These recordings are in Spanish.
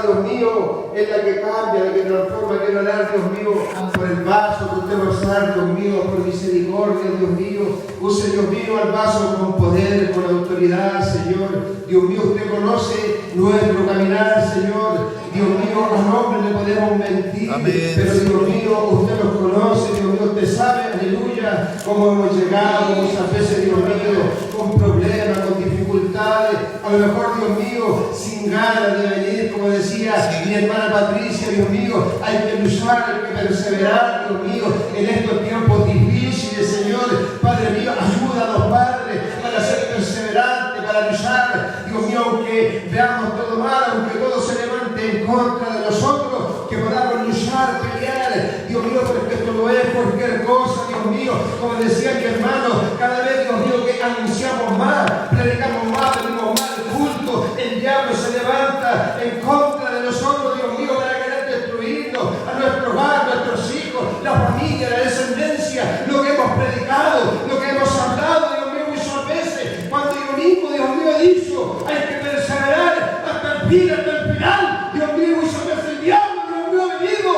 Dios mío, es la que cambia, la que transforma. Quiero orar, Dios mío, por el vaso que usted va a usar, Dios mío, por misericordia, Dios mío. Use, Dios mío, al vaso con poder, con autoridad, Señor. Dios mío, usted conoce nuestro caminar, Señor. Dios mío, a los hombres le podemos mentir. Amén. Pero Dios mío, usted los conoce, Dios mío, usted sabe, aleluya, cómo hemos llegado muchas veces, Dios mío, con problemas, con dificultades, a lo mejor, Dios mío, sin ganas de venir, como decía mi hermana Patricia, Dios mío, hay que luchar, hay que perseverar, Dios mío, en estos tiempos difíciles, Señor. Padre mío, ayúdanos, Padre, para ser perseverantes, para luchar, Dios mío, aunque veamos todo mal, aunque todo se levante en contra de nosotros, que podamos luchar, pelear, Dios mío, porque esto no es cualquier cosa, Dios mío, como decía mi hermano, cada vez, Dios mío, que anunciamos más, predicamos más, venimos más al culto, el diablo se levanta en contra de nosotros, Dios mío, para querer destruirnos, a nuestro hogar, a nuestros hijos, la familia, la descendencia, lo que hemos predicado, lo que hemos hablado, Dios mío, muchas veces, cuando yo mismo, Dios mío, he dicho, hay que perseverar hasta el final, Dios mío, muchas veces el diablo, Dios mío, ha venido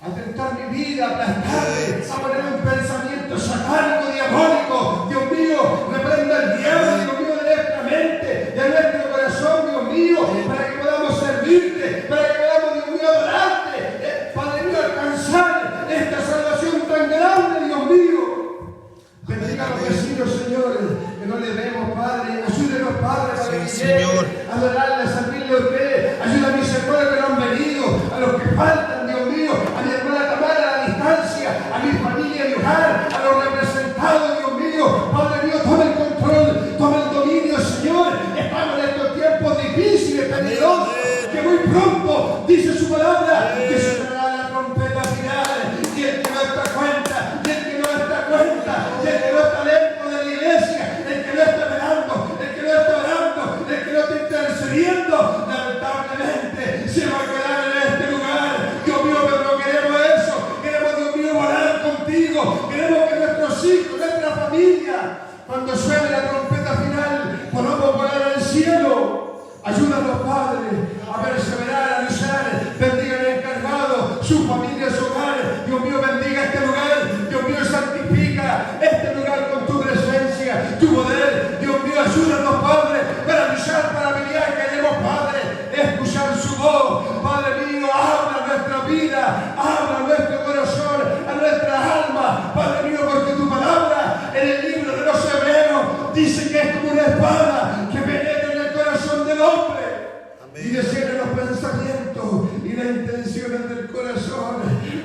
a tentar mi vida, a aplastarme, a poner un pensamiento satánico, diabólico. Dios mío, reprenda el diablo, Dios mío, de nuestra mente, de nuestro corazón, Dios mío, para que podamos servirte, para que podamos, Dios mío, adorarte, Padre mío, alcanzar esta salvación tan grande, Dios mío. Bendiga a los vecinos, señores, que no le vemos, Padre. Ayúdenos, Padre, para que lleguen a adorarle, a servirle a usted. Ayuda a mis hermanos que no han venido, a los que faltan, Dios mío, a mi hermana Tamara a la distancia, a mi familia de hogar, a los representados, Dios mío. Padre mío, toma el control, toma el dominio, Señor. Estamos en estos tiempos difíciles, peligrosos, que muy pronto, dice su palabra, que sonará la trompeta final, y el que no está cuenta, y el que no está cuenta, y el que no está dentro de la iglesia, el que no está velando, el que no está orando, el que no está intercediendo, lamentablemente se va a quedar en este lugar. Dios mío, pero no queremos eso. Queremos, Dios mío, volar contigo. Queremos que nuestros hijos, nuestra familia, cuando suene la trompeta final, podamos volar al cielo. Ayúdanos, Padre, a perseverar, a luchar. Bendiga el encargado, su familia, su hogar. Dios mío, bendiga este lugar. Dios mío, santifica este lugar con tu presencia, tu poder. Dios mío, ayúdanos, Padre, para luchar, para pelear. Queremos, Padre, escuchar su voz. Padre mío, habla a nuestra vida, habla a nuestro corazón, a nuestra alma. Padre mío, porque tu palabra en el libro de los Hebreos dice que es como una espada que penetra en el corazón del hombre. Amén. Y desciende los pensamientos y las intenciones del corazón.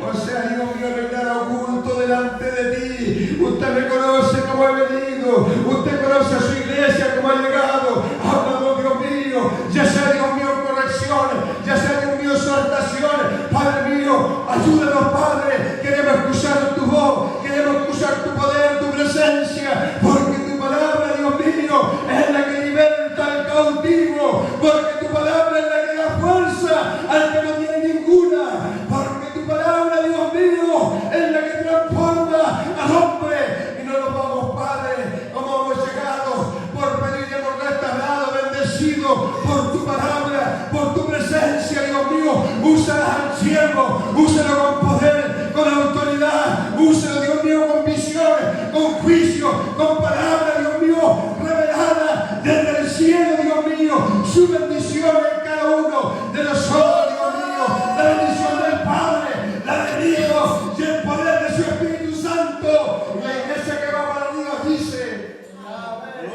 O sea, Dios mío, no hay nada oculto delante de ti. Usted me conoce como he venido. Usted conoce a su iglesia como ha llegado. Háblanos, Dios mío. Ya sea, Dios mío, corrección. Ya sea, Dios mío, exhortación. Padre mío, ayúdanos, Padre. Queremos escuchar tu voz. Queremos escuchar tu poder, tu presencia. Porque tu palabra, Dios mío, es la que liberta al cautivo. Porque tu palabra es la que da fuerza al que no tiene ninguna. Porque tu palabra, Dios mío, es la que transforma al hombre. Y no nos vamos, Padre, como hemos llegado, por pedir y hemos restaurado, bendecido por tu palabra, por tu presencia, Dios mío. Úsala al siervo, úsalo con poder, con autoridad, úsalo, Dios mío, con visión, con juicio, con palabra, Dios mío, revelada desde el cielo, Dios mío, su bendición en cada uno de nosotros, Dios mío, la bendición del Padre, la del Hijo y el poder de su Espíritu Santo. La iglesia que va para Dios dice: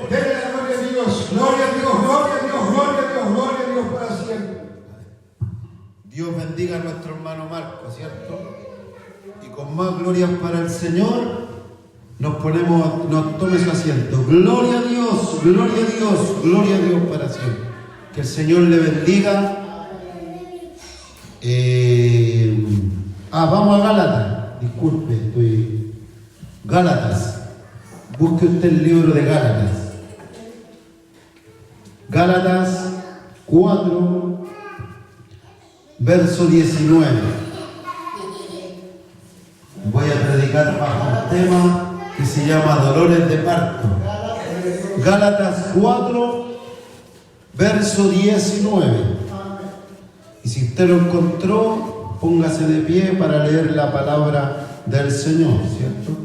denle la gloria a Dios, gloria a Dios, gloria a Dios, gloria a Dios, gloria a Dios para siempre. Dios bendiga a nuestro hermano Marco, ¿cierto? Y con más glorias para el Señor, nos tome su asiento. Gloria a Dios, gloria a Dios, gloria a Dios para siempre. Que el Señor le bendiga. Vamos a Gálatas. Disculpe, estoy... Gálatas. Busque usted el libro de Gálatas. Gálatas 4, verso 19. Voy a predicar bajo un tema que se llama dolores de parto. Gálatas 4, verso 19. Y si usted lo encontró, póngase de pie para leer la palabra del Señor, ¿cierto?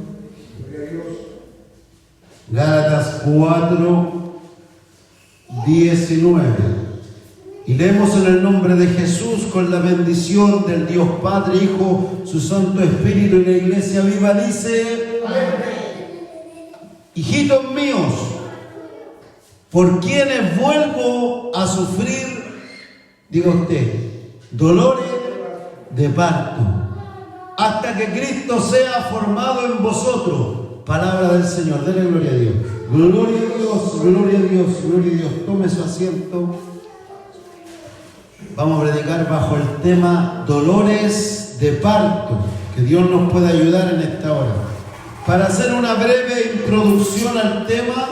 Gálatas 4, 19. Y leemos en el nombre de Jesús con la bendición del Dios Padre, Hijo, su Santo Espíritu, y la Iglesia viva dice: hijitos míos, por quienes vuelvo a sufrir, diga usted, dolores de parto, hasta que Cristo sea formado en vosotros. Palabra del Señor, denle gloria a Dios. Gloria a Dios, gloria a Dios, gloria a Dios. Tome su asiento. Vamos a predicar bajo el tema dolores de parto. Que Dios nos pueda ayudar en esta hora. Para hacer una breve introducción al tema,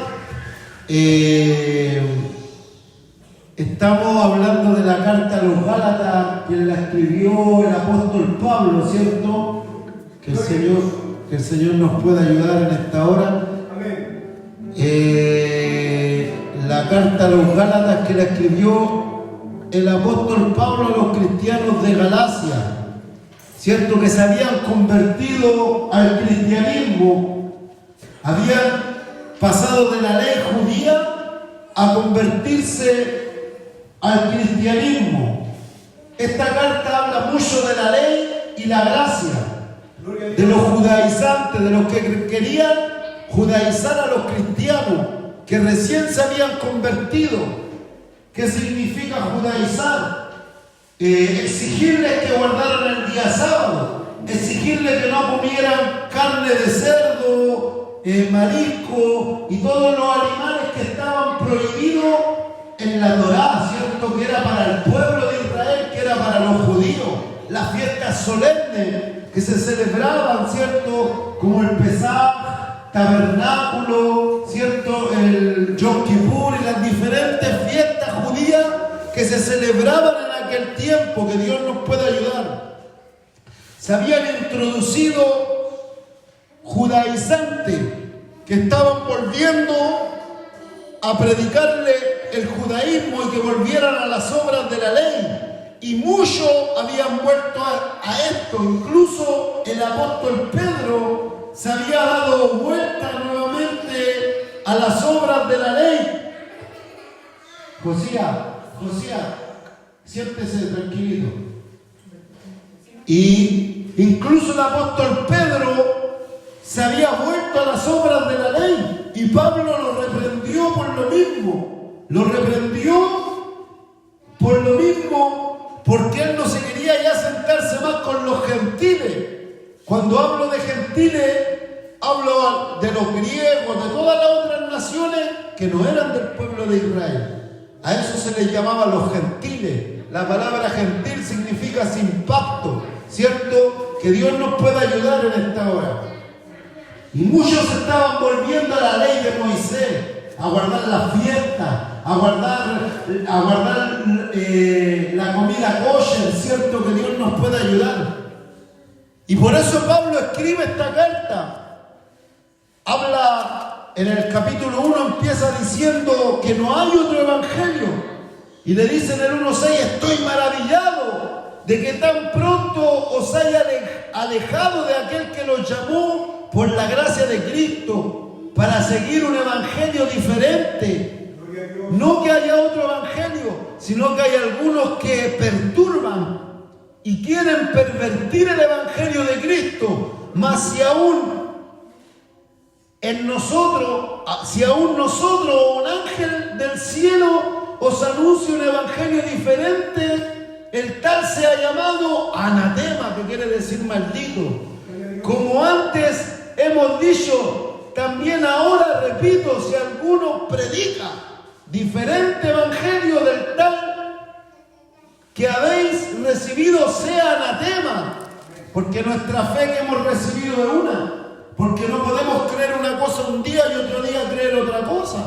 estamos hablando de la carta a los Gálatas, quien la escribió el apóstol Pablo, ¿cierto? Que el Señor nos pueda ayudar en esta hora. La carta a los Gálatas que la escribió el apóstol Pablo a los cristianos de Galacia, ¿cierto? Que se habían convertido al cristianismo, habían pasado de la ley judía a convertirse al cristianismo. Esta carta habla mucho de la ley y la gracia, de los judaizantes, de los que querían judaizar a los cristianos que recién se habían convertido. ¿Qué significa judaizar? Exigirles que guardaran el día sábado, exigirles que no comieran carne de cerdo, marisco y todos los animales que estaban prohibidos en la Torá, ¿cierto? Que era para el pueblo de Israel, que era para los judíos. Las fiestas solemnes que se celebraban, ¿cierto? Como el Pesaj, Tabernáculo, ¿cierto? El Yom Kippur y las diferentes fiestas judías que se celebraban en aquel tiempo, que Dios nos pueda ayudar. Se habían introducido judaizantes que estaban volviendo a predicarle el judaísmo y que volvieran a las obras de la ley. Y muchos habían vuelto a esto. Incluso el apóstol Pedro se había dado vuelta nuevamente a las obras de la ley. Josías, siéntese tranquilito. Y incluso el apóstol Pedro se había vuelto a las obras de la ley. Y Pablo lo reprendió por lo mismo. Lo reprendió por lo mismo, porque él no se quería ya sentarse más con los gentiles. Cuando hablo de gentiles, hablo de los griegos, de todas las otras naciones que no eran del pueblo de Israel. A eso se les llamaba los gentiles. La palabra gentil significa sin pacto, ¿cierto? Que Dios nos pueda ayudar en esta hora. Y muchos estaban volviendo a la ley de Moisés, a guardar las fiestas, a guardar la comida kosher, ¿cierto? Que Dios nos pueda ayudar. Y por eso Pablo escribe esta carta. Habla en el capítulo 1, empieza diciendo que no hay otro evangelio. Y le dice en el 1:6: estoy maravillado de que tan pronto os haya alejado de aquel que los llamó por la gracia de Cristo, para seguir un evangelio diferente. No que haya otro evangelio, sino que hay algunos que perturban y quieren pervertir el evangelio de Cristo. Mas si aún nosotros o un ángel del cielo os anuncia un evangelio diferente, el tal sea llamado anatema, que quiere decir maldito. Como antes hemos dicho, también ahora repito, si alguno predica diferente evangelio del tal que habéis recibido, sea anatema, porque nuestra fe que hemos recibido es una, porque no podemos creer una cosa un día y otro día creer otra cosa.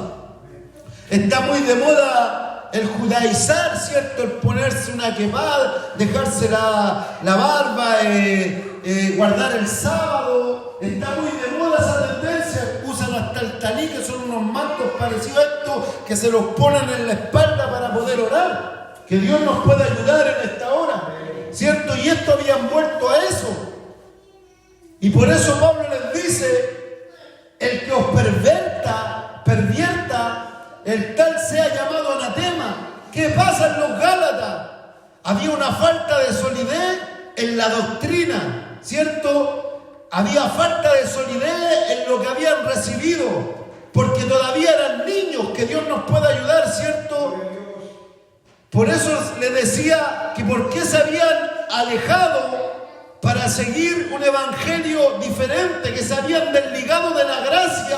Está muy de moda el judaizar, ¿cierto? El ponerse una quemada, dejarse la barba, guardar el sábado. Está muy de moda esa tendencia. Usan hasta el talí, que son unos mantos parecidos a estos, que se los ponen en la espalda para poder orar. Que Dios nos pueda ayudar en esta hora. Y por eso Pablo les dice, el que os pervierta, el tal sea llamado anatema. ¿Qué pasa en los Gálatas? Había una falta de solidez en la doctrina, ¿cierto? Había falta de solidez en lo que habían recibido, porque todavía eran niños, que Dios nos pueda ayudar, ¿cierto? Por eso le decía que por qué se habían alejado para seguir un evangelio diferente, que se habían desligado de la gracia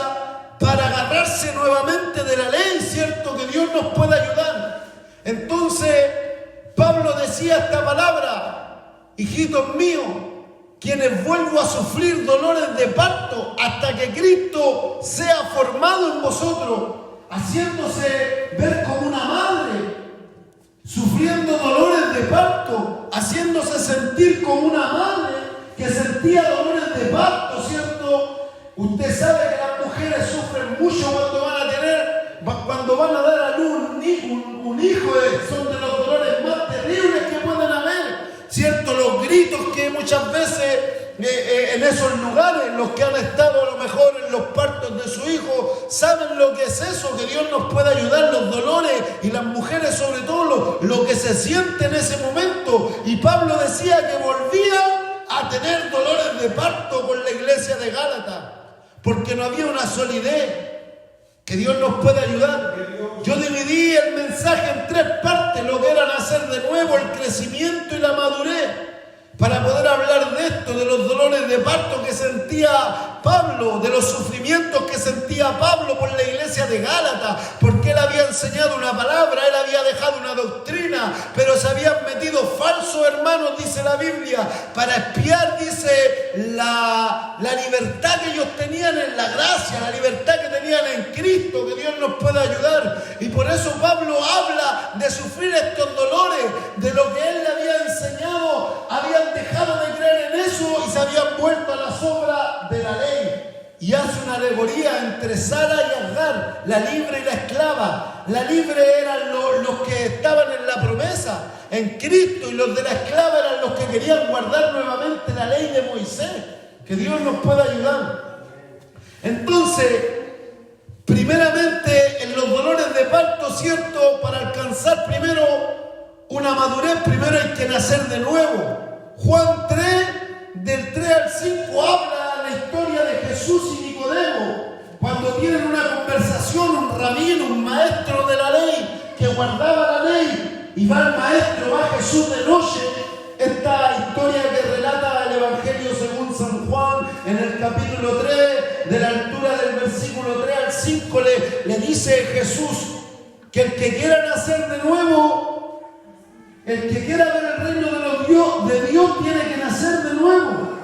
para agarrarse nuevamente de la ley, ¿cierto? Que Dios nos pueda ayudar. Entonces, Pablo decía esta palabra: hijitos míos, quienes vuelvo a sufrir dolores de parto hasta que Cristo sea formado en vosotros, haciéndose ver como una madre, sufriendo dolores de parto, haciéndose sentir como una madre que sentía dolores de parto, ¿cierto? Usted sabe que las mujeres sufren mucho cuando van a dar a luz un hijo, son de los dolores más terribles que pueden haber, ¿cierto? Los gritos que muchas veces en esos lugares, los que han estado a lo mejor en los partos de su hijo, saben lo que es eso, que Dios nos puede ayudar, los dolores, y las mujeres sobre todo lo que se siente en ese momento. Y Pablo decía que volvía a tener dolores de parto con la iglesia de Gálatas, porque no había una solidez. Que Dios nos pueda ayudar. Yo dividí el mensaje en 3 partes, lo que era nacer de nuevo, el crecimiento y la madurez, para poder hablar de esto, de los dolores de parto que sentía Pablo, de los sufrimientos que sentía Pablo por la iglesia de Gálatas, porque él había enseñado una palabra, él había dejado una doctrina, pero se habían metido falsos hermanos, dice la Biblia, para espiar, dice, la libertad que ellos tenían en la gracia, la libertad que tenían en Cristo, que Dios nos pueda ayudar. Y por eso Pablo habla de sufrir estos dolores, de lo que él le había enseñado. Habían dejado de creer en eso y se habían vuelto a las obras de la ley. Y hace una alegoría entre Sara y Agar, la libre y la esclava. La libre eran los que estaban en la promesa, en Cristo, y los de la esclava eran los que querían guardar nuevamente la ley de Moisés. Que Dios nos pueda ayudar. Entonces, primeramente, en los dolores de parto, ¿cierto? Para alcanzar primero una madurez, primero hay que nacer de nuevo. Juan 3, del 3 al 5, habla la historia de Jesús y Nicodemo, cuando tienen una conversación, un rabino, un maestro de la ley, que guardaba la ley, y va el maestro, va Jesús de noche. Esta historia que relata el Evangelio según San Juan, en el capítulo 3, de la altura del versículo 3 al 5, le dice Jesús que el que quiera nacer de nuevo, el que quiera ver el reino de Dios tiene que nacer de nuevo.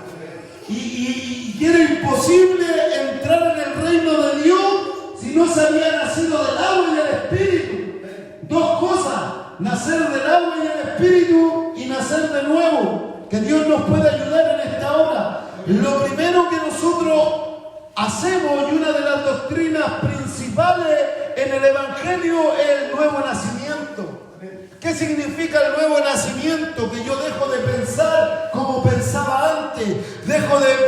Y era imposible entrar en el reino de Dios si no se había nacido del agua y del Espíritu. 2 cosas: nacer del agua y del Espíritu, y nacer de nuevo. Que Dios nos pueda ayudar en esta hora. Lo primero que nosotros hacemos, y una de las doctrinas principales en el Evangelio, es el nuevo nacimiento. ¿Qué significa el nuevo nacimiento? Que yo dejo de pensar como pensaba antes,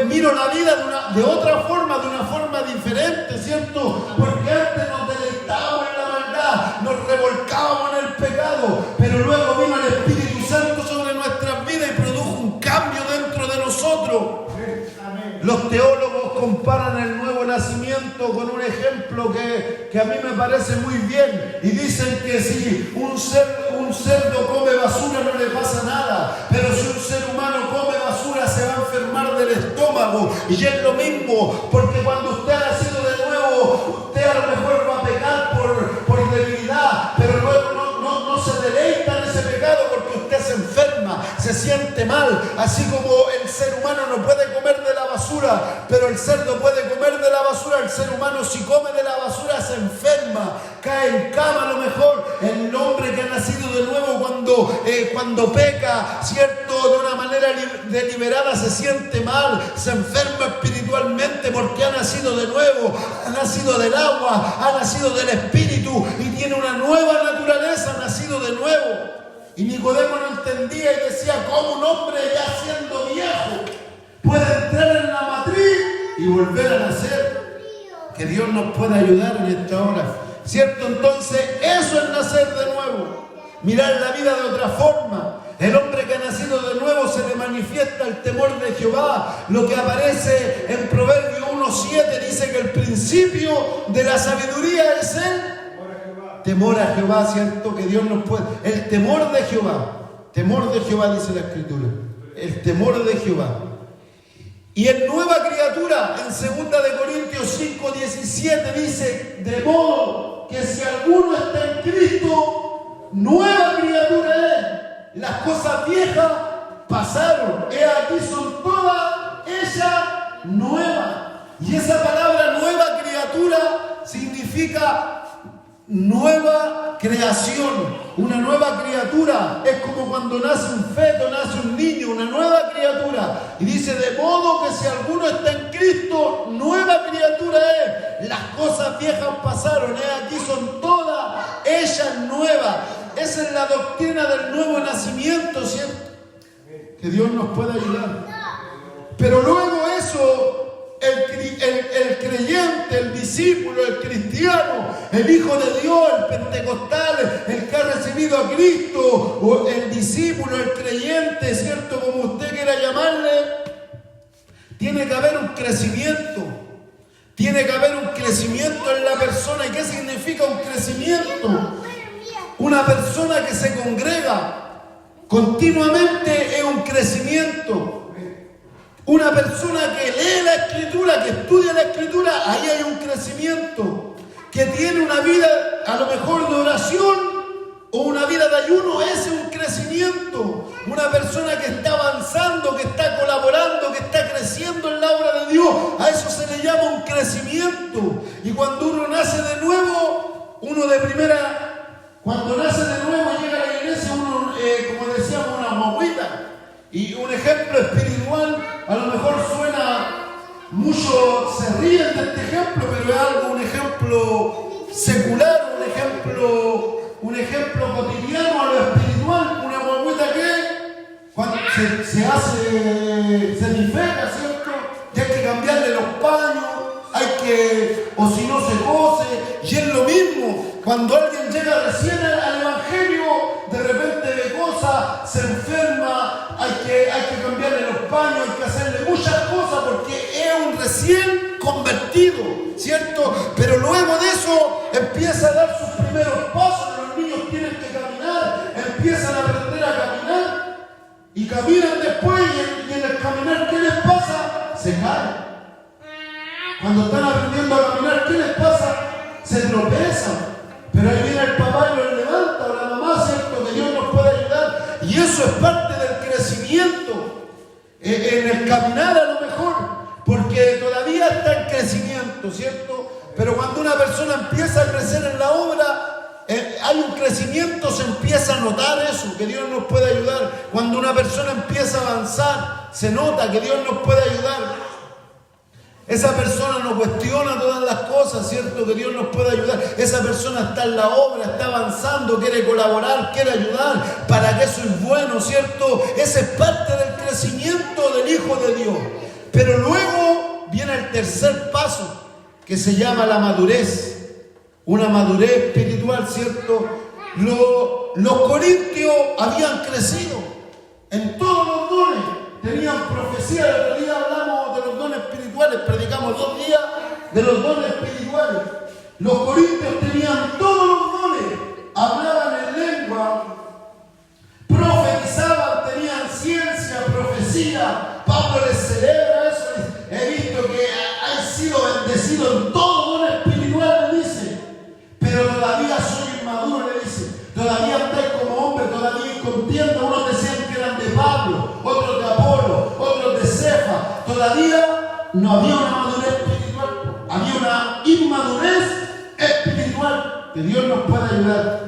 miro la vida de otra forma, de una forma diferente, ¿cierto? Porque antes nos deleitábamos en la maldad, nos revolcábamos en el pecado, pero luego vino el Espíritu Santo sobre nuestras vidas y produjo un cambio dentro de nosotros. Los teólogos comparan el nuevo nacimiento con un ejemplo que a mí me parece muy bien, y dicen que si un cerdo come basura no le pasa nada, pero si un ser humano come basura se va a enfermar del estómago. Y es lo mismo, porque cuando usted ha nacido de nuevo, usted a lo mejor va a pecar por debilidad, pero luego no se deleita en ese pecado, porque usted se enferma, se siente mal. Así como el ser humano no puede comer de la basura, pero el cerdo puede comer de la basura, el ser humano, si come de la basura, se enferma, cae en cama. A lo mejor el hombre que ha nacido de nuevo, cuando peca, ¿cierto?, de una manera deliberada, se siente mal, se enferma espiritualmente, porque ha nacido de nuevo, ha nacido del agua, ha nacido del Espíritu, y tiene una nueva naturaleza, ha nacido de nuevo. Y Nicodemo no entendía y decía: ¿cómo un hombre ya siendo viejo puede entrar en la volver a nacer. Que Dios nos pueda ayudar en esta hora. ¿Cierto? Entonces, eso es nacer de nuevo. Mirar la vida de otra forma. El hombre que ha nacido de nuevo se le manifiesta el temor de Jehová. Lo que aparece en Proverbios 1:7 dice que el principio de la sabiduría es el temor a Jehová, ¿cierto? Que Dios nos puede. El temor de Jehová dice la Escritura. El temor de Jehová. Y en nueva criatura, en 2 de Corintios 5:17 dice, de modo que si alguno está en Cristo, nueva criatura es. Las cosas viejas pasaron, he aquí son todas ellas nuevas. Y esa palabra nueva criatura significa nueva creación. Una nueva criatura es como cuando nace un feto, nace un niño, una nueva criatura. Y dice, de modo que si alguno está en Cristo, nueva criatura es. Las cosas viejas pasaron, aquí son todas ellas nuevas. Esa es la doctrina del nuevo nacimiento, ¿cierto? Que Dios nos pueda ayudar. Pero luego eso, el creyente, el discípulo, el cristiano, el hijo de Dios, el pentecostal, el que ha recibido a Cristo, o el discípulo, el creyente, ¿cierto? Como usted quiera llamarle, tiene que haber un crecimiento. Tiene que haber un crecimiento en la persona. ¿Y qué significa un crecimiento? Una persona que se congrega continuamente es un crecimiento. Una persona que lee la Escritura, que estudia la Escritura, ahí hay un crecimiento. Que tiene una vida a lo mejor de oración o una vida de ayuno, ese es un crecimiento. Una persona que está avanzando, que está colaborando, que está creciendo en la obra de Dios, a eso se le llama un crecimiento. Y cuando uno nace de nuevo, cuando nace de nuevo y llega a la iglesia, uno, como decíamos, una guaguita. Y un ejemplo espiritual, a lo mejor suena, muchos se ríen de este ejemplo, pero es un ejemplo secular, un ejemplo cotidiano a lo espiritual. Una guaguita que cuando se defeca, ¿cierto? Y hay que cambiarle los paños, o si no se cose, y es lo mismo. Cuando alguien llega recién al Evangelio, de repente ve cosas, se enferma, hay que cambiarle los paños, hay que hacerle muchas cosas porque es un recién convertido, ¿cierto? Pero luego de eso empieza a dar sus primeros pasos, los niños tienen que caminar, empiezan a aprender a caminar y caminan después y en el caminar, ¿qué les pasa? Se caen. Cuando están aprendiendo a caminar, ¿qué les pasa? Se tropiezan. Pero ahí viene el papá y los levanta, o la mamá, ¿cierto? Que Dios nos puede ayudar. Y eso es parte del crecimiento. En el caminar a lo mejor, porque todavía está en crecimiento, ¿cierto? Pero cuando una persona empieza a crecer en la obra, hay un crecimiento, se empieza a notar eso, que Dios nos puede ayudar. Cuando una persona empieza a avanzar, se nota que Dios nos puede ayudar. Esa persona no cuestiona todas las cosas, ¿cierto? Que Dios nos puede ayudar. Esa persona está en la obra, está avanzando, quiere colaborar, quiere ayudar, para que eso es bueno, ¿cierto? Ese es parte del crecimiento del Hijo de Dios. Pero luego viene el tercer paso, que se llama la madurez. Una madurez espiritual, ¿cierto? Los corintios habían crecido en todos los dones. Tenían profecía, el otro día hablamos de los dones espirituales, predicamos 2 días de los dones espirituales. Los corintios tenían todos los dones, hablaban en lengua, profetizaban, tenían ciencia, profecía. Pablo les celebra eso. He visto que han sido bendecidos en todo don espiritual, le dice. Pero todavía soy inmaduro, le dice. Todavía estáis como hombre, todavía en contienda. Unos decían que eran de Pablo, otros de Apolo, otros de Cefa. Todavía no había una madurez espiritual, había una inmadurez espiritual. Que Dios nos pueda ayudar.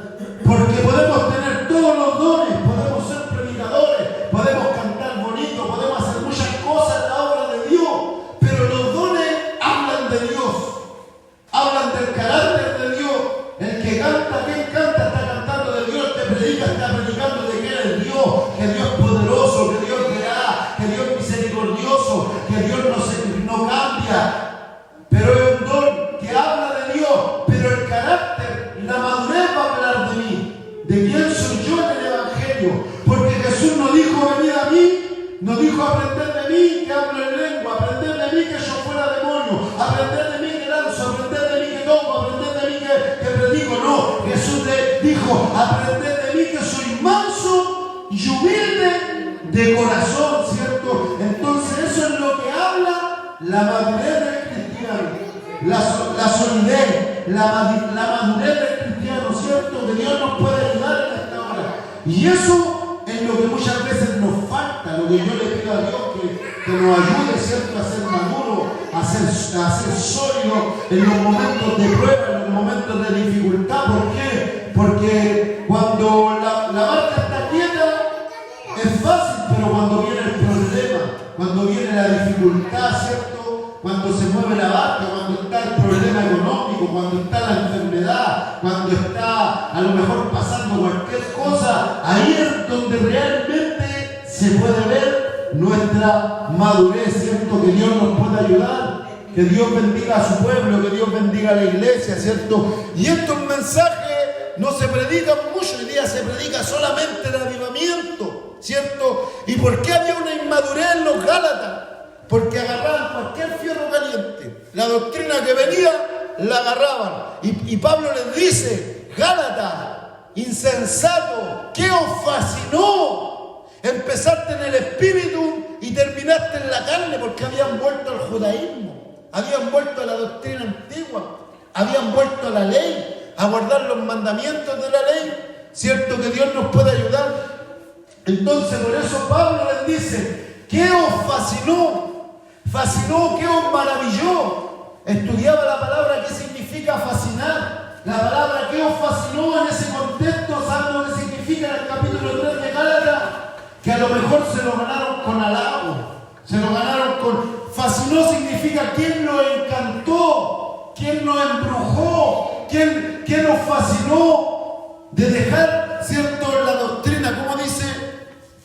Porque podemos tener todos los dones, podemos ser predicadores, podemos cantar bonito, podemos hacer muchas cosas en la obra de Dios. Pero los dones hablan de Dios, hablan del carácter de Dios. El que canta, ¿quién canta? Está cantando de Dios. El que predica, está predicando de que Él es Dios, que Dios es poderoso, que Dios verá, que Dios es misericordioso, que Dios no cambia, dijo venid a mí, no dijo aprender de mí que hablo en lengua, aprender de mí que yo fuera demonio, aprender de mí que lanzo, aprender de mí que toco, aprender de mí que predico. No, Jesús le dijo, aprender de mí que soy manso y humilde de corazón, ¿cierto? Entonces eso es lo que habla la madurez del cristiano, la solidez, la madurez del cristiano, ¿cierto? Que Dios nos puede ayudar en esta hora. Y eso es lo que muchas veces nos falta, lo que yo le pido a Dios que nos ayude, ¿cierto? A ser maduros, a ser sólidos en los momentos de prueba, en los momentos de dificultad. ¿Por qué? Porque cuando la barca está quieta es fácil, pero cuando viene el problema, cuando viene la dificultad, ¿cierto? Cuando se mueve la barca, cuando está el problema económico, cuando está la enfermedad, cuando está a lo mejor pasando cualquier cosa, ahí es donde realmente se puede ver nuestra madurez, ¿cierto? Que Dios nos pueda ayudar, que Dios bendiga a su pueblo, que Dios bendiga a la iglesia, ¿cierto? Y estos mensajes no se predican mucho, hoy día se predica solamente el avivamiento, ¿cierto? ¿Y por qué había una inmadurez en los Gálatas? Porque agarraban cualquier fierro caliente. La doctrina que venía, la agarraban. Y Pablo les dice, Gálatas, insensato, ¿qué os fascinó? Empezaste en el espíritu y terminaste en la carne, porque habían vuelto al judaísmo, habían vuelto a la doctrina antigua, habían vuelto a la ley, a guardar los mandamientos de la ley. Cierto que Dios nos puede ayudar. Entonces por eso Pablo les dice, ¿qué os fascinó? Fascinó, ¿qué os maravilló? Estudiaba la palabra, ¿qué significa fascinar? La palabra ¿qué os fascinó en ese contexto? ¿Saben lo que significa en el capítulo 3 de Gálatas? Que a lo mejor se lo ganaron con halago, se lo ganaron con... Fascinó significa quién lo encantó, quién lo embrujó, quién nos fascinó de dejar, ¿cierto?, la doctrina. Como dice,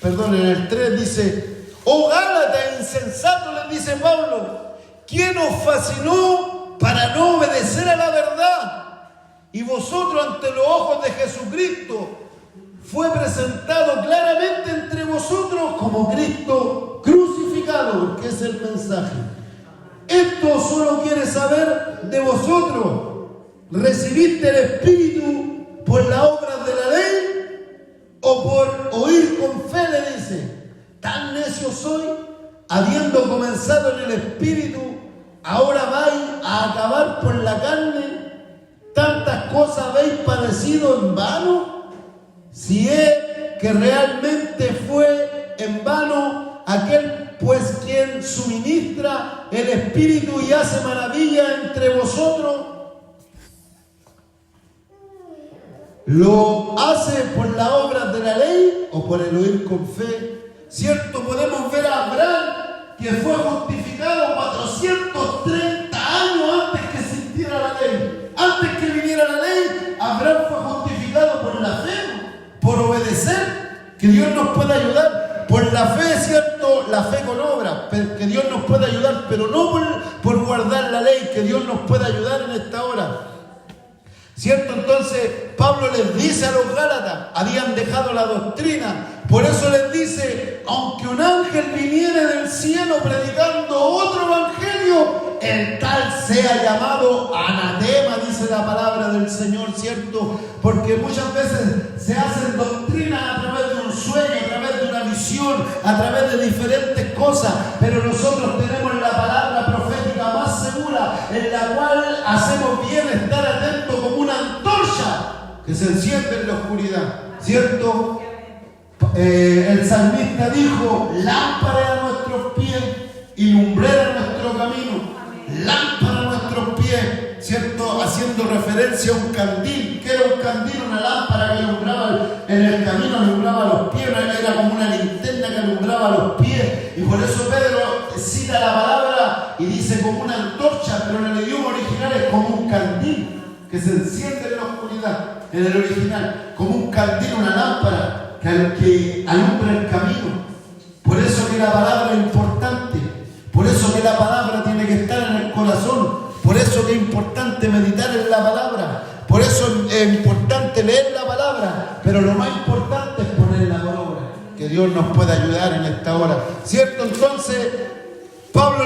perdón, en el 3 dice, oh Gálatas, insensato, les dice Pablo, ¿quién os fascinó para no obedecer a la verdad? Y vosotros ante los ojos de Jesucristo fue presentado claramente entre vosotros como Cristo crucificado, porque es el mensaje. Esto solo quiere saber de vosotros. ¿Recibiste el Espíritu por las obras de la ley o por oír con fe? Le dice. Tan necio soy, habiendo comenzado en el Espíritu, ahora vais a acabar por la carne. ¿Tantas cosas habéis padecido en vano? Si es que realmente fue en vano aquel pues quien suministra el Espíritu y hace maravilla entre vosotros, ¿lo hace por las obras de la ley o por el oír con fe? Cierto, podemos ver a Abraham, que fue justificado 430 años antes que existiera la ley. Antes que viniera la ley, Abraham fue justificado por la fe, por obedecer, que Dios nos puede ayudar. Por la fe, ¿cierto? La fe con obra, que Dios nos puede ayudar, pero no por guardar la ley, que Dios nos puede ayudar en esta hora. ¿Cierto? Entonces, Pablo les dice a los Gálatas, habían dejado la doctrina, por eso les dice, aunque un ángel viniere del cielo predicando otro evangelio, el tal sea llamado anatema, dice la palabra del Señor, ¿cierto? Porque muchas veces se hacen doctrinas a través de un sueño, a través de una visión, a través de diferentes cosas, pero nosotros tenemos la palabra profética más segura, en la cual hacemos bien estar atentos como una antorcha que se enciende en la oscuridad, ¿cierto? El salmista dijo, lámpara a nuestros pies y lumbrera a nuestro camino. Lámpara a nuestros pies, ¿cierto? Haciendo referencia a un candil. ¿Qué era un candil? Una lámpara que alumbraba en el camino, alumbraba los pies, era como una linterna que alumbraba los pies. Y por eso Pedro cita la palabra y dice como una antorcha, pero en el idioma original es como un candil que se enciende en la oscuridad. En el original, como un candil, una lámpara que alumbra el camino. Por eso que la palabra es importante, por eso que la palabra tiene que estar en el corazón, por eso que es importante meditar en la palabra, por eso es importante leer la palabra, pero lo más importante es ponerla por obra. Que Dios nos pueda ayudar en esta hora, ¿cierto? Entonces, Pablo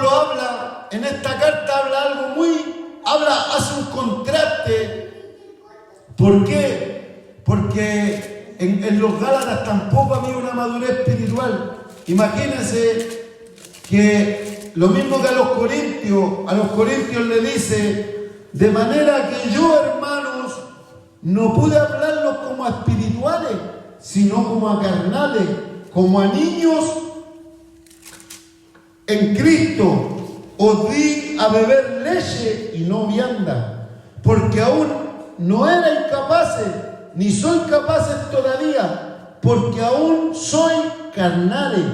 habla, en esta carta habla algo hace un contraste. ¿Por qué? Porque en los Gálatas tampoco había una madurez espiritual. Imagínense que lo mismo que a los corintios le dice, de manera que yo, hermanos, no pude hablarlos como a espirituales, sino como a carnales, como a niños en Cristo. Os di a beber leche y no vianda, porque aún no erais capaces, ni sois capaces todavía, porque aún sois carnales.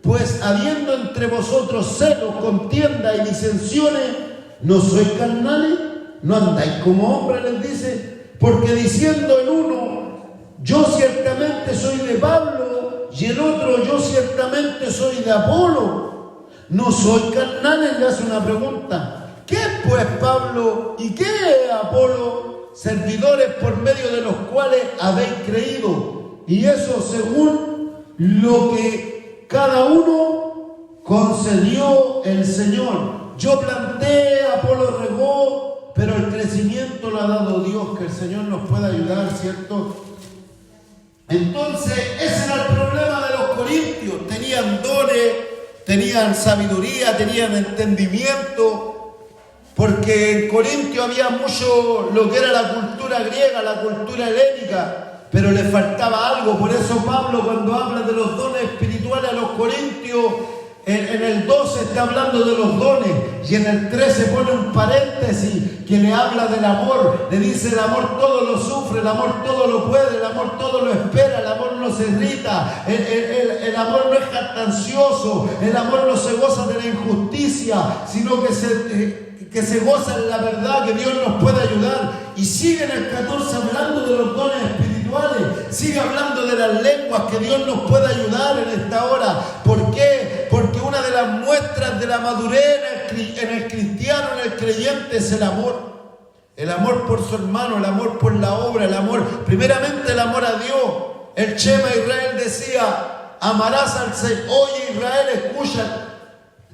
Pues habiendo entre vosotros celos, contienda y disensiones, ¿no sois carnales? ¿No andáis como hombres? Les dice, porque diciendo el uno, yo ciertamente soy de Pablo, y el otro, yo ciertamente soy de Apolo, ¿no soy carnales? Le hace una pregunta. ¿Qué es pues Pablo y qué es Apolo? Servidores por medio de los cuales habéis creído, y eso según lo que cada uno concedió el Señor. Yo planté, Apolo regó, pero el crecimiento lo ha dado Dios. Que el Señor nos pueda ayudar, ¿cierto? Entonces, ese era el problema de los corintios. Tenían dones, tenían sabiduría, tenían entendimiento, porque en Corintio había mucho lo que era la cultura griega, la cultura helénica, pero le faltaba algo. Por eso Pablo, cuando habla de los dones espirituales a los corintios, en el 12 está hablando de los dones, y en el 13 pone un paréntesis que le habla del amor. Le dice: el amor todo lo sufre, el amor todo lo puede, el amor todo lo espera, el amor no se irrita, el amor no es jactancioso, el amor no se goza de la injusticia, sino que se goza en la verdad. Que Dios nos puede ayudar. Y sigue en el 14 hablando de los dones espirituales, sigue hablando de las lenguas. Que Dios nos puede ayudar en esta hora. ¿Por qué? Porque una de las muestras de la madurez en el cristiano, en el creyente, es el amor. El amor por su hermano, el amor por la obra, el amor, primeramente el amor a Dios. El Shema Israel decía: amarás al Señor. Oye Israel, escucha,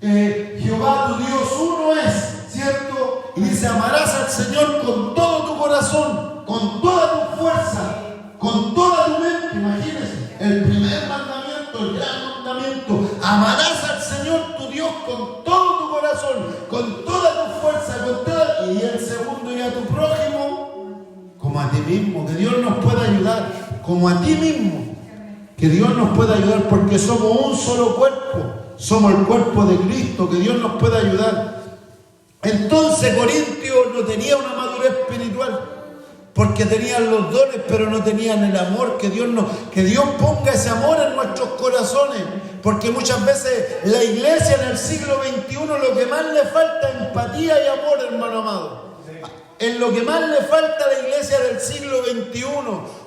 Jehová tu Dios uno es, ¿cierto? Y dice: amarás al Señor con todo tu corazón, con toda tu fuerza, con toda tu mente. Imagínense, el primer mandamiento, el gran mandamiento: amarás al Señor tu Dios con todo tu corazón, con toda tu fuerza, y el segundo: y a tu prójimo como a ti mismo. Que Dios nos pueda ayudar, como a ti mismo. Que Dios nos pueda ayudar, porque somos un solo cuerpo, somos el cuerpo de Cristo. Que Dios nos pueda ayudar. Entonces Corintios no tenía una madurez espiritual, porque tenían los dones, pero no tenían el amor. Que Dios ponga ese amor en nuestros corazones, porque muchas veces la iglesia en el siglo XXI lo que más le falta es empatía y amor, hermano amado. En lo que más le falta a la iglesia del siglo XXI.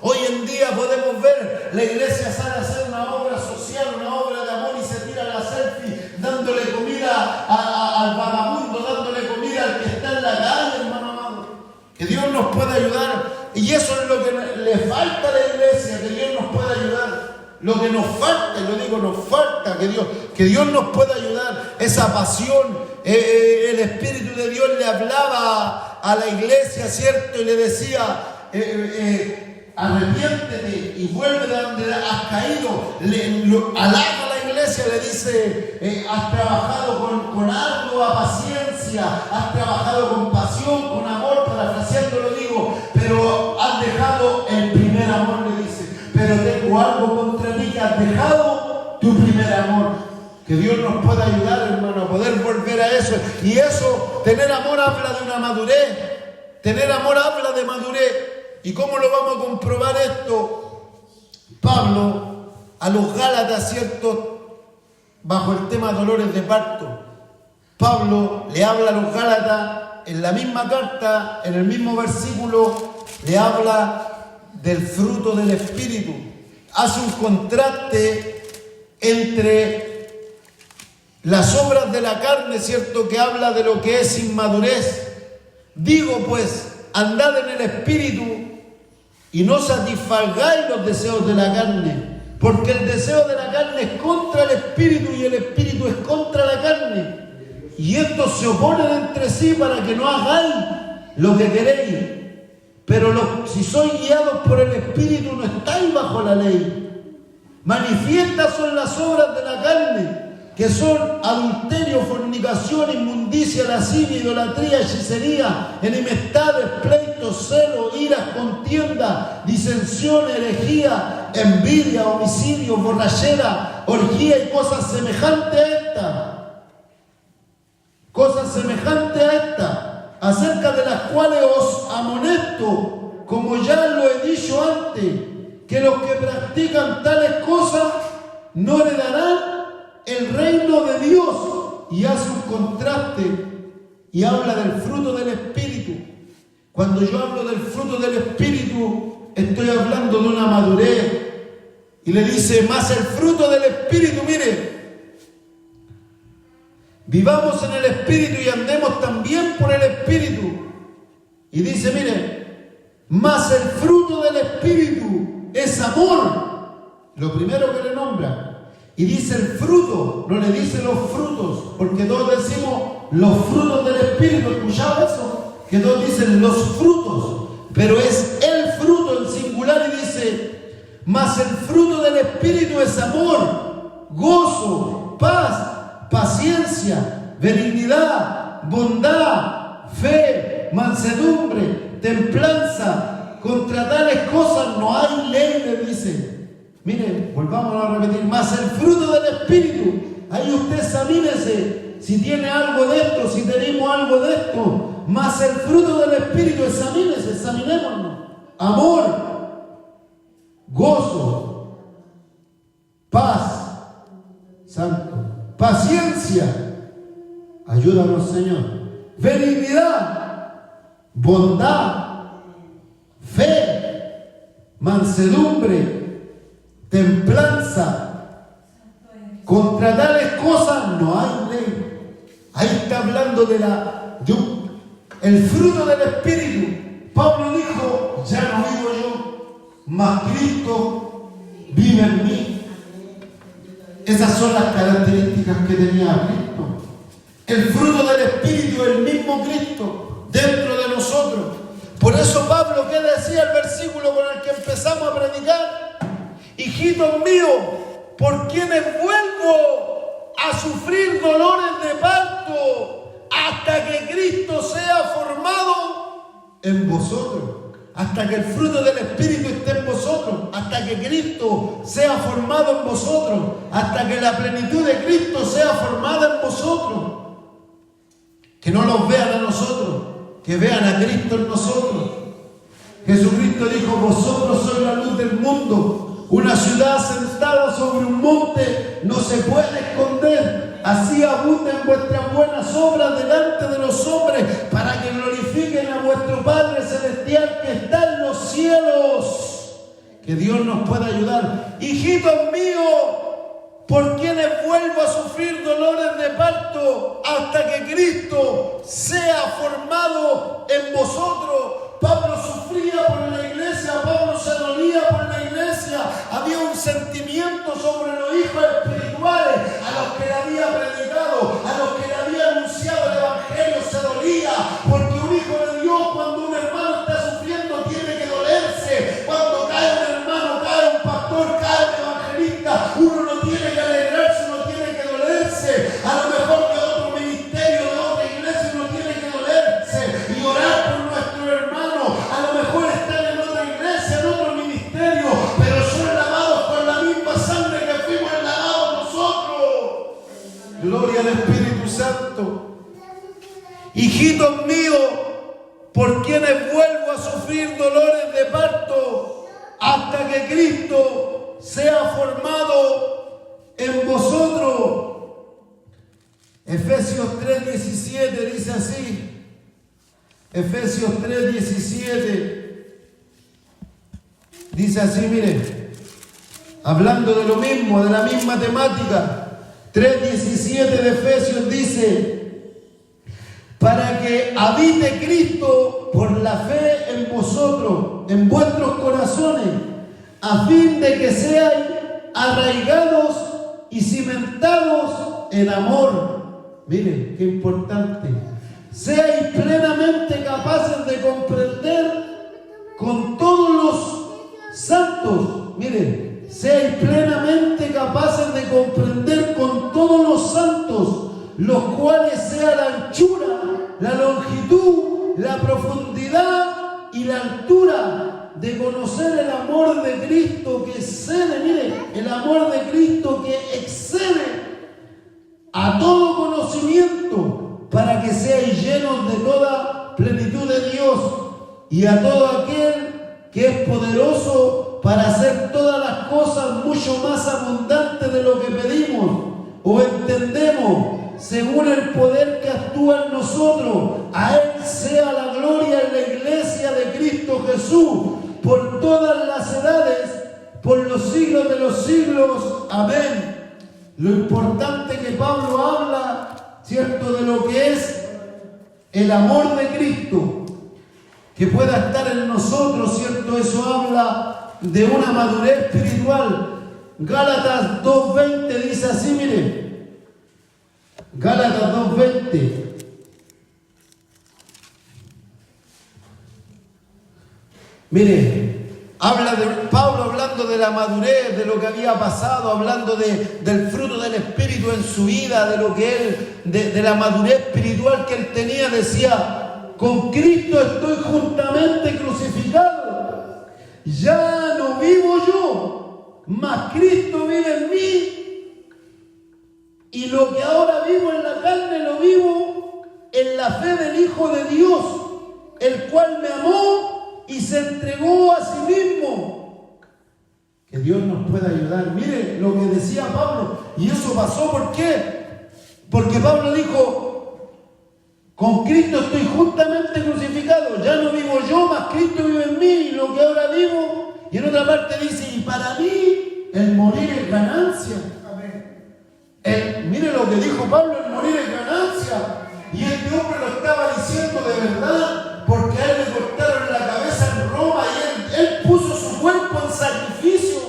Hoy en día podemos ver, la iglesia sale a hacer una obra social, una obra de amor, y se tira la selfie dándole comida al vagabundo, dándole comida al que está en la calle, hermano amado. Que Dios nos pueda ayudar. Y eso es lo que le falta a la iglesia. Que Dios nos pueda ayudar. Lo que nos falta, nos falta que Dios nos pueda ayudar. Esa pasión, el Espíritu de Dios le hablaba a la iglesia, ¿cierto? Y le decía: arrepiéntete y vuelve de donde has caído. Alaba a la iglesia, le dice: has trabajado con ardua paciencia, has trabajado con pasión, con amor, parafraseando lo digo, pero has dejado el primer amor, le dice. Pero tengo algo contra ti, que has dejado tu primer amor. Que Dios nos pueda ayudar, hermano, a poder volver a eso. Y eso, tener amor habla de una madurez. Tener amor habla de madurez. ¿Y cómo lo vamos a comprobar esto? Pablo, a los Gálatas, ¿cierto? Bajo el tema dolores de parto. Pablo le habla a los Gálatas en la misma carta, en el mismo versículo, le habla del fruto del Espíritu. Hace un contraste entre las obras de la carne, ¿cierto? Que habla de lo que es inmadurez. Digo pues, andad en el Espíritu y no satisfagáis los deseos de la carne, porque el deseo de la carne es contra el espíritu y el espíritu es contra la carne, y estos se oponen entre sí para que no hagáis lo que queréis. Pero si sois guiados por el espíritu, no estáis bajo la ley. Manifiestas son las obras de la carne, que son adulterio, fornicación, inmundicia, lascivia, idolatría, hechicería, enemistades, pleitos, celos, iras, contienda, disensión, herejía, envidia, homicidio, borrachera, orgía y cosas semejantes a esta. Cosas semejantes a esta, acerca de las cuales os amonesto, como ya lo he dicho antes, que los que practican tales cosas no heredarán el reino de Dios. Y hace un contraste y habla del fruto del Espíritu. Cuando yo hablo del fruto del Espíritu, estoy hablando de una madurez. Y le dice, más el fruto del Espíritu, mire, vivamos en el Espíritu y andemos también por el Espíritu. Y dice, mire, más el fruto del Espíritu es amor. Lo primero que le nombra. Y dice el fruto, no le dice los frutos, porque todos decimos los frutos del Espíritu. ¿Escuchaba eso? Que todos dicen los frutos, pero es el fruto en singular y dice, mas el fruto del Espíritu es amor, gozo, paz, paciencia, benignidad, bondad, fe, mansedumbre, templanza. Contra tales cosas no hay ley, le dice. Miren, volvamos a repetir, más el fruto del Espíritu. Ahí usted examínese si tiene algo de esto, si tenemos algo de esto. Más el fruto del Espíritu, examínese, examinémonos. Amor, gozo, paz, santo, paciencia, ayúdanos Señor, benignidad, bondad, fe, mansedumbre, templanza. Contra tales cosas no hay ley. Ahí está hablando el fruto del Espíritu. Pablo dijo, ya no vivo yo, mas Cristo vive en mí. Esas son las características que tenía Cristo. El fruto del Espíritu, el mismo Cristo dentro de nosotros. Por eso Pablo, ¿qué decía el versículo con el que empezamos a predicar? Hijitos míos, por quienes vuelvo a sufrir dolores de parto hasta que Cristo sea formado en vosotros, hasta que el fruto del Espíritu esté en vosotros, hasta que Cristo sea formado en vosotros, hasta que la plenitud de Cristo sea formada en vosotros. Que no los vean a nosotros, que vean a Cristo en nosotros. Jesucristo dijo, vosotros sois la luz del mundo. Una ciudad sentada sobre un monte no se puede esconder. Así abunden vuestras buenas obras delante de los hombres, para que glorifiquen a vuestro Padre Celestial que está en los cielos. Que Dios nos pueda ayudar. Hijitos míos, por quienes vuelvo a sufrir dolores de parto hasta que Cristo sea formado en vosotros. Pablo sufría por la iglesia, Pablo se dolía por la iglesia. Había un sentimiento sobre los hijos espirituales a los que le había predicado, a los que le había anunciado el evangelio. Se dolía porque un hijo de Dios, cuando un hermano está sufriendo, tiene que dolerse. Cuando cae un hermano, cae un pastor, cae un evangelista, uno no tiene que alegrarse, uno tiene que dolerse. A lo mejor de otro ministerio, de otra iglesia, uno tiene que dolerse y orar por nuestro hermano. A lo mejor están en otra iglesia, en otro ministerio, pero son lavados con la misma sangre que fuimos lavados nosotros. Gloria al Espíritu Santo. Hijitos míos, por quienes vuelvo a sufrir dolores de parto hasta que Cristo sea formado en vosotros. Efesios 3:17 dice así. Efesios 3:17 dice así, mire, hablando de lo mismo, de la misma temática. 3:17 de Efesios dice, para que habite Cristo por la fe en vosotros, en vuestros corazones, a fin de que seáis arraigados y cimentados en amor. Miren, qué importante. Seáis plenamente capaces de comprender con todos los santos. Miren, seáis plenamente capaces de comprender con todos los santos, los cuales sea la anchura, la longitud, la profundidad y la altura, de conocer el amor de Cristo que excede, mire, el amor de Cristo que excede a todo conocimiento, para que seáis llenos de toda plenitud de Dios, y a todo aquel que es poderoso para hacer todas las cosas mucho más abundantes de lo que pedimos o entendemos, según el poder que actúa en nosotros. A Él sea la gloria en la iglesia de Cristo Jesús, por todas las edades, por los siglos de los siglos. Amén. Lo importante que Pablo habla, ¿cierto?, de lo que es el amor de Cristo, que pueda estar en nosotros, ¿cierto? Eso habla de una madurez espiritual. Gálatas 2:20 dice así, mire. Gálatas 2:20. Mire, habla de Pablo hablando de la madurez, de lo que había pasado, hablando del fruto del Espíritu en su vida, de lo que él, de la madurez espiritual que él tenía. Decía: con Cristo estoy juntamente crucificado. Ya no vivo yo, mas Cristo vive en mí. Y lo que ahora vivo en la carne lo vivo en la fe del Hijo de Dios, el cual me amó y se entregó a sí mismo. Que Dios nos pueda ayudar. Mire lo que decía Pablo. Y eso pasó, ¿por qué? Porque Pablo dijo: con Cristo estoy juntamente crucificado. Ya no vivo yo, mas Cristo vive en mí. Y lo que ahora vivo. Y en otra parte dice: y para mí el morir es ganancia. Mire lo que dijo Pablo: el morir es ganancia. Y este hombre lo estaba diciendo de verdad, porque a él le cortaron la cabeza en Roma y él puso su cuerpo en sacrificio.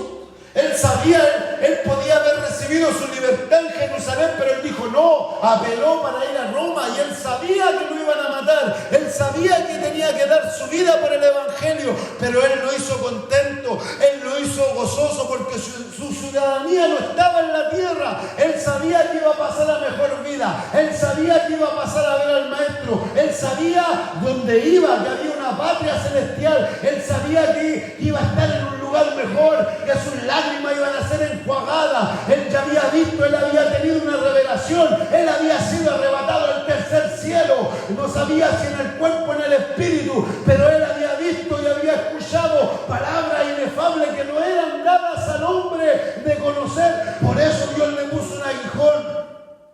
Él sabía, él podía haber recibido su libertad en Jerusalén, pero él dijo no, apeló para ir a Roma, y él sabía que lo iban a matar, él sabía que tenía que dar su vida por el Evangelio, pero él lo hizo contento, él lo hizo gozoso, porque su ciudadanía no estaba en la tierra. Él sabía que iba a pasar la mejor vida, él sabía que iba a pasar a ver al Maestro, él sabía dónde iba, que había una patria celestial, él sabía que iba a estar en un lugar mejor, que sus lágrimas iban a ser enjuagadas. Él ya había visto, él había tenido una revelación, él había sido arrebatado al tercer cielo, no sabía si en el cuerpo o en el espíritu, pero él había visto y había escuchado palabras inefables que no eran dadas al hombre de conocer. Por eso Dios le puso un aguijón,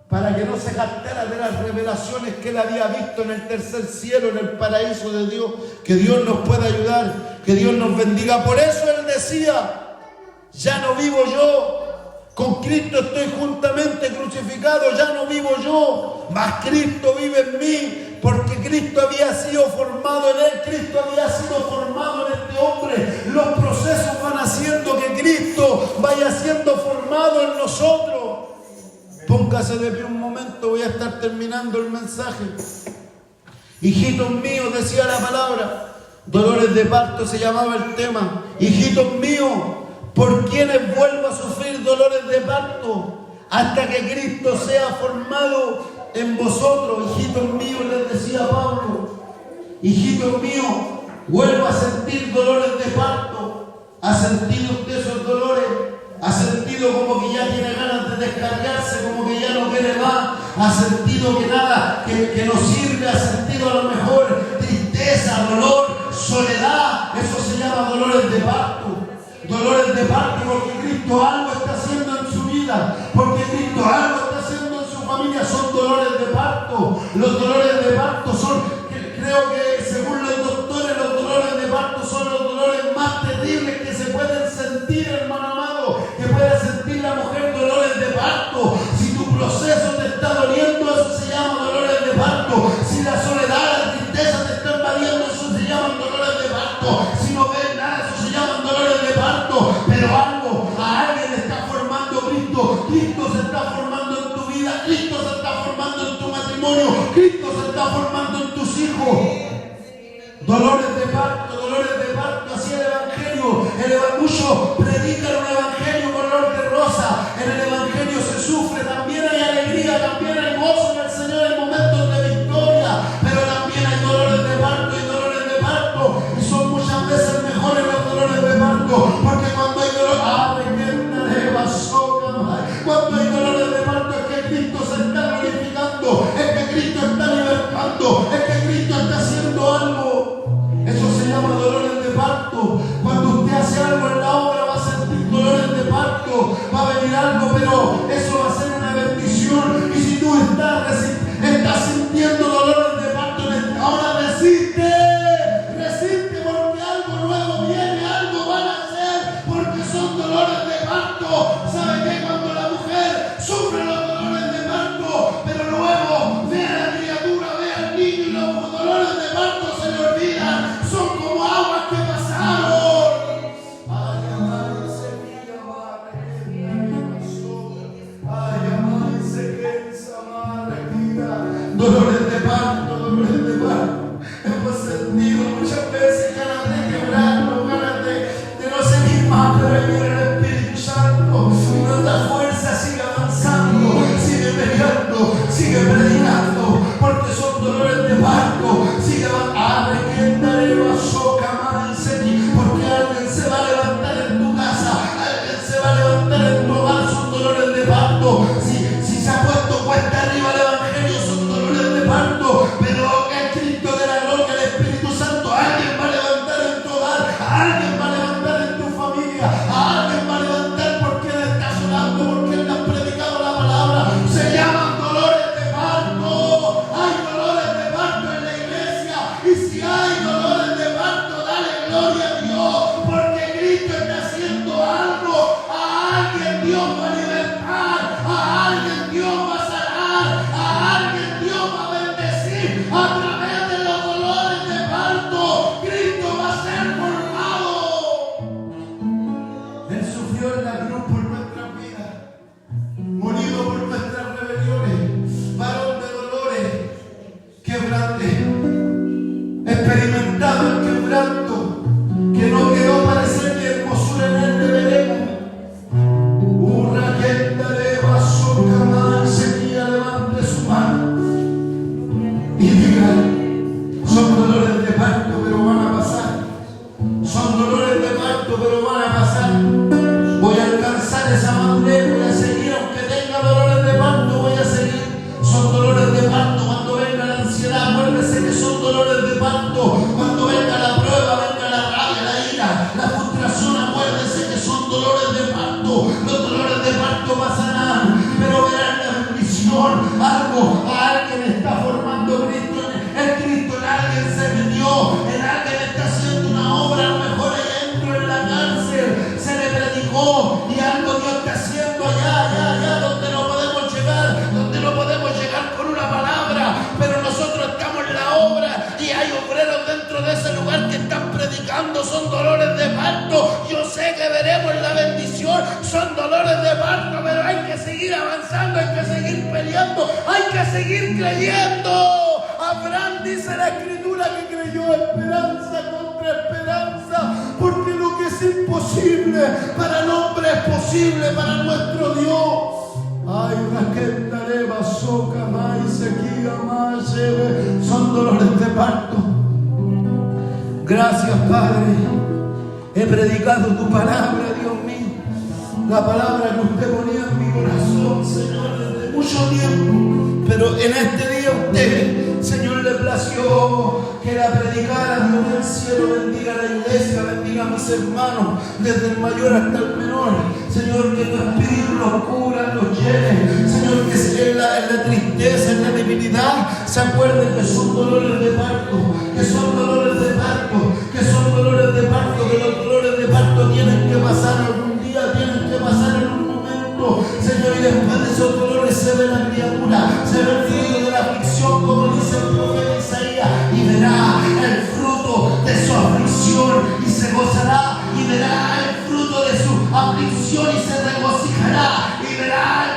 para que no se jactara de las revelaciones que él había visto en el tercer cielo, en el paraíso de Dios. Que Dios nos pueda ayudar, que Dios nos bendiga. Por eso él decía: ya no vivo yo, con Cristo estoy juntamente crucificado. Ya no vivo yo, mas Cristo vive en mí. Porque Cristo había sido formado en él, Cristo había sido formado en este hombre. Los procesos van haciendo que Cristo vaya siendo formado en nosotros. Póngase de pie un momento, voy a estar terminando el mensaje. Hijitos míos, decía la palabra, dolores de parto se llamaba el tema. Hijitos míos, por quienes vuelvo a sufrir dolores de parto, hasta que Cristo sea formado en vosotros. Hijitos míos, les decía Pablo, hijitos míos, vuelvo a sentir dolores de parto. ¿Ha sentido usted esos dolores? ¿Ha sentido como que ya tiene ganas de descargarse, como que ya no quiere más? ¿Ha sentido que nada, que no sirve? ¿Ha sentido a lo mejor tristeza, dolor, soledad? Eso se llama dolores de parto. Dolores de parto, porque Cristo algo está haciendo en su vida, porque Cristo algo está haciendo en su familia. Son dolores de parto. Los dolores de parto son, creo que según los doctores, los dolores de parto son los dolores más terribles que se pueden sentir, hermano amado, que pueda sentir la mujer. Dolores de parto. Si tu proceso te está doliendo, eso se llama dolores de parto. Si la Cristo se está formando en tu vida, Cristo se está formando en tu matrimonio, Cristo se está formando en tus hijos. Dolores de parto, así el Evangelio. Muchos predican un Evangelio color de rosa. En el Evangelio se sufre, también hay alegría, también hay gozo en el Señor en momentos de victoria, pero también hay dolores de parto y dolores de parto, y son muchas veces mejores los dolores de parto, porque cuando hay dolor, cuando hay dolores de parto es que Cristo se está glorificando, es que Cristo está libertando, es que Cristo está haciendo algo. Eso se llama dolores de parto. Cuando usted hace algo en la obra va a sentir dolores de parto, va a venir algo, pero eso va a ser una bendición. Y si tú estás sintiendo dolores de parto en esta hora, resiste porque algo nuevo viene, algo van a hacer, porque son dolores de parto. ¿Sabe qué? Cuando la mujer sufre los dolores de parto, pero luego ve a la criatura, ve al niño y los dolores de parto se le olvidan, son como aguas que pasaron. Ay, amarse, dolores de parto, dolores de parto. Hemos sentido muchas veces ganas de quebrarnos, ganas de no seguir más, pero ahí viene el Espíritu Santo y nos da fuerza, sigue avanzando, sigue peleando, sigue predicando, porque son dolores de parto. Sigue avanzando, porque alguien se va a levantar en tu casa, alguien se va a levantar en tu hogar, son dolores de parto. Si se ha puesto cuesta arriba el Evangelio, son dolores de parto, pero el Cristo de la gloria, el Espíritu Santo, alguien va a levantar en tu hogar, alguien va a levantar en tu familia, alguien va a levantar porque Él está sonando, porque Él ha predicado la palabra. Se llaman dolores de parto. Hay dolores de parto en la iglesia, y si hay dolores de parto, dale gloria a Dios, porque Cristo está haciendo algo. A alguien Dios va a libertar, a alguien Dios va a sanar, a alguien Dios va a bendecir a través de los dolores de parto. Cristo va a ser formado. Él sufrió en la cruz por nuestras vidas, morido por nuestras rebeliones, varón de dolores, quebrante, experimentado el quebranto, que no quedó parecer ni hermosura en él de veremos. Levante su mano y diga: son dolores de parto, pero van a pasar. Son dolores de parto, pero van a pasar. Voy a alcanzar esa madurez, voy a seguir, aunque tenga dolores de parto, voy a seguir. Son dolores de parto. Cuando venga la ansiedad, acuérdese que son dolores de parto. Cuando venga la prueba, venga la rabia, la ira, la frustración, acuérdese que son dolores de parto. Los dolores de parto pasarán, pero verán la bendición. Algo, a alguien está formando Cristo. El Cristo en alguien se metió, en alguien está haciendo una obra. A lo mejor allá dentro en la cárcel se le predicó, y algo Dios está haciendo allá donde no podemos llegar con una palabra, pero nosotros estamos en la obra y hay obreros dentro de ese lugar que están predicando. Son dolores de parto. Yo sé que veremos la bendición. Son dolores de parto, pero hay que seguir avanzando, hay que seguir peleando, hay que seguir creyendo. Abraham, dice la Escritura, que creyó esperanza contra esperanza, porque lo que es imposible para el hombre es posible para nuestro Dios. Ay, Raquel, Tareba, Soca, May, Sequía, May, son dolores de parto. Gracias, Padre. He predicado tu palabra, Dios mío. La palabra que usted ponía en mi corazón, Señor, desde mucho tiempo. Pero en este día usted, Señor, le plació que la predicara. Dios del cielo, bendiga la iglesia, bendiga a mis hermanos, desde el mayor hasta el menor. Señor, que tu espíritu los cura, los llene. Señor, que en la tristeza, en la debilidad, se acuerden que son dolores de parto, que son dolores de parto, que son dolores de parto, que los dolores de parto tienen que pasar algún día, tienen que pasar en un momento. Señor, y después de esos dolores se ve la criatura, se ve el fruto de la aflicción, como dice el profeta Isaías, y verá el fruto de su aflicción y se gozará, y verá el fruto de su aflicción y se regocijará, y verá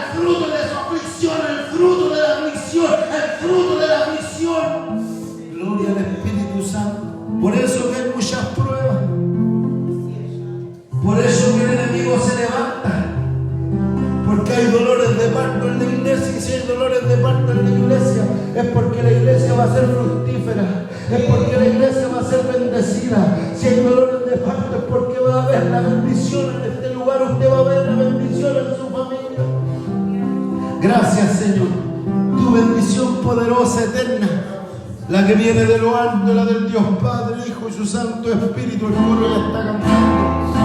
alto en la iglesia, es porque la iglesia va a ser fructífera, es porque la iglesia va a ser bendecida. Si hay dolores de parto, es porque va a haber la bendición en este lugar. Usted va a ver la bendición en su familia. Gracias, Señor. Tu bendición poderosa, eterna, la que viene de lo alto, la del Dios Padre, Hijo y su Santo Espíritu. El coro ya está cantando.